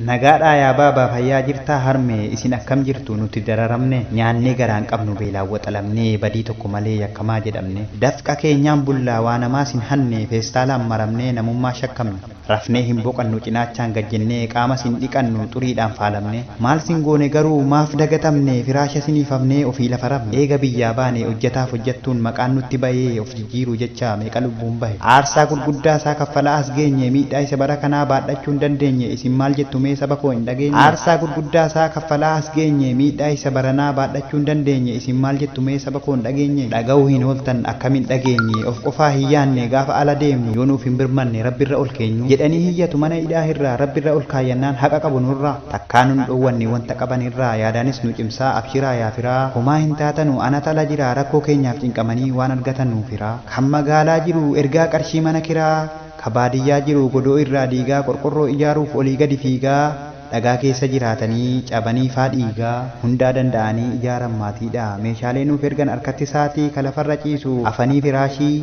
Nagaadhaa yaa baabaa fayyaa jirtaa harmee isin akkam jirtu nuti dararamne nyaannee garaan qabnu beelaan waxalamnee badii tokko malee yakkamaa jedhamne dafqa keenyaan bullaa waa namaas hin hanne feestaalaan maramnee namummaa shakkamne rafnee hin boqannu cinaachaan gajjennee qaama sin dhiqannu xuriidhaan faalamne maal sin goone garuu maaf dagatamne firaasha siniifamnee ofii lafa rabne eega biyyaa baane hojjetaaf hojjettuun maqaan nutti bahee of jijjiiruu jecha meeqa lubbuun bahe aarsaa gurguddaa isaa kaffalaa as geenye miidhaa isa bara kanaa baadhachuu hin dandeenye isin maal jettu saba koo hin dhageenye aarsaa gurguddaa isaa kaffalaa as geenye miidhaa isa baranaa baadhachuu hin dandeenye isin maal jettu saba koo hin dhageenye dhaga'uu hin ooltan akkamiin dhageenye of qofaa hin yaanne gaafa ala deemnu yoo nuuf hin birmanne rabbirra ol keenyu jedhanii hiyyatu mana hidhaa irraa rabbirra ol kaayyannaan haqa qabu nurraa takkaa nun dhoowwanne wanta qaban irraa yaadaanis nu cimsaa abshiraa yaa firaa homaa hin taatanu ana tala jira rakkoo keenyaaf cinqamanii waan argatan nuuf firaa kan magaalaa jiru ergaa qarshii mana kiraa kabaadiyyaa jiru godoo irraa diigaa qorqorroo ijaaruuf olii gadi fiigaa dhagaa keessa jiraatanii cabanii faadhiigaa hundaa danda'anii ijaaran maatiidha meeshaalee nuuf ergan harkatti isaatii kalafarra ciisu afanii firaashii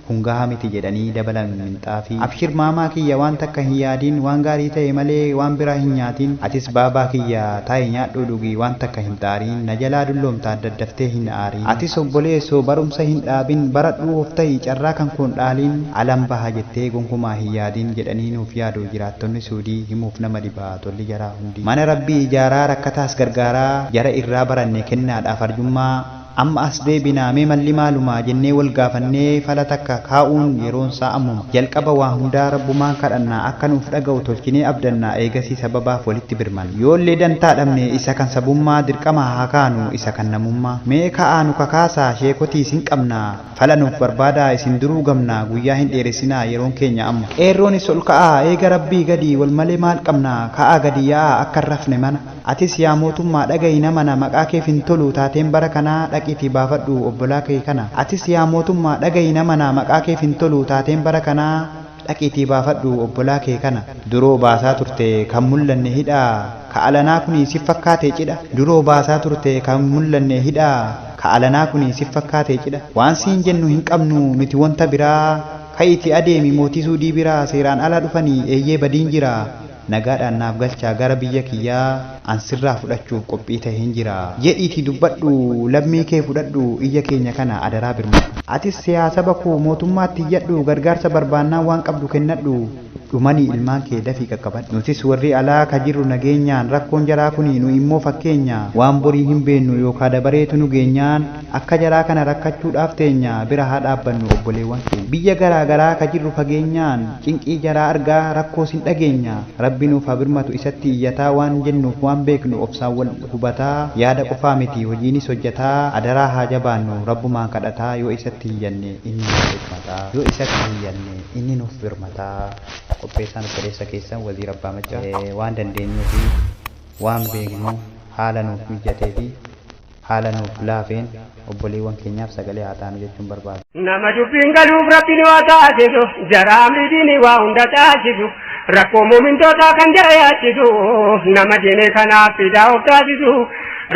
hungaa miti jedhanii dabalan minxaafii abshir maamaa kiyya waan takka hin yaadiin waan gaarii ta'e malee waan biraa hin nyaatiin atis baabaa kiyya taa'e nyaadhuu dhugii waan takka hin xaariin na jalaa dulloomtaa daddaftee hin aariin atis obboleessoo barumsa hin dhaabin baradhuu of ta'i carraa kan kun dhaaliin alam baha jettee gonkumaa hin yaadiin jedhanii nuuf yaadu jiraattonni suudii himuuf nama dhibaa tolli jaraa hundi mana rabbii ijaaraa rakkataas gargaaraa jara irraa baranne kennaadhaaf arjummaa amma as deebinaa mee malli maalumaa jennee wal gaafannee fala takka kaa'uun yeroon isaa ammuma jalqaba waa hundaa rabbumaan kadhannaa akka nuuf dhaga'u tolchinee abdannaa eegasii sababaaf walitti birman yoollee dantaa dhabne isa kan sabummaa dirqama haa kaanu isa kan namummaa mee ka'aa nu kakaasaa sheekotii isin qabnaa fala nuuf barbaadaa isin duruu gamnaa guyyaa hin dheeressinaa yeroon keenya amma qeerroonis ol ka'aa eega rabbii gadii wal malee maal qabnaa ka'aa gadi yaa'aa akka hin rafne mana atis yaa mootummaa dhaga'i namana maqaa keef hin tolu taateen bara kanaa dhaqiitii baafadhu obbolaa kee kana atis yaa mootummaa dhaga'i namana maqaa keef hin tolu taateen bara kanaa dhaqiitii baafadhu obbolaa kee kana duroo baasaa turte kan mul'anne hidhaa ka alanaa kuni si fakkaate cidha duroo baasaa turte kan mul'anne hidhaa ka alanaa kuni si fakkaate cidha waan siin jennu hin qabnu nuti wanta biraa ka'iitii adeemi mootii suudii biraa seeraan ala dhufanii eeyyee badiin jira nagaadhaan naaf galchaa gara biyya kiyyaa ansirraa fudhachuuf qophii ta'een jira jedhiitii dubbadhu lammii kee fudhadhu iyya keenya kana adaraa birmadhu atis siyaasa bakuu mootummaatti iyyadhu gargaarsa barbaannaan waan qabdu kennadhu dhumanii ilmaan kee dafii qaqqabadhu nutis warri alaa ka jirru nageenyaan rakkoon jaraa kuni nu immoo fakkeenya waan borii hin beennu yookaa dabareetu nu geenyaan akka jaraa kana rakkachuudhaaf teenya bira haa dhaabbannu obboleewwan keenya biyya garaa garaa ka jirru fageenyaan cinqii jaraa argaa rakkoo sin dhageenya rabbi nuuf haa birmatu isatti iyyataa waan jennuuf waan beeknu obsaan wal hubataa yaada qofaa miti hojiinis hojjetaa adaraa haa jabaannu rabbumaan kadhataa yoo isatti hiyyanne inni nuuf birmataa yoo isatti hiyyanne inni nuuf birmataa qopheessaan obboleessa keessan wazir abbaa macaa waan dandeenyuu fi waan beeknu haala nuuf mijatee fi haala nuuf laafeen obboleewwan keenyaaf sagalee haa taanu jechuun barbaada. Nama dubbiin galuuf rabbiin waa taasisu jaraa miidhiin waa hunda taasisu rakkoo muumintoota kan jara yaachisu nama diinee kanaaf fidaa of taasisu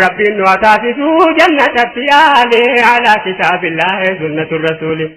rabbiin waa taasisu jannatatti yaale alaa kitaabillahi sunnatu rasuuli.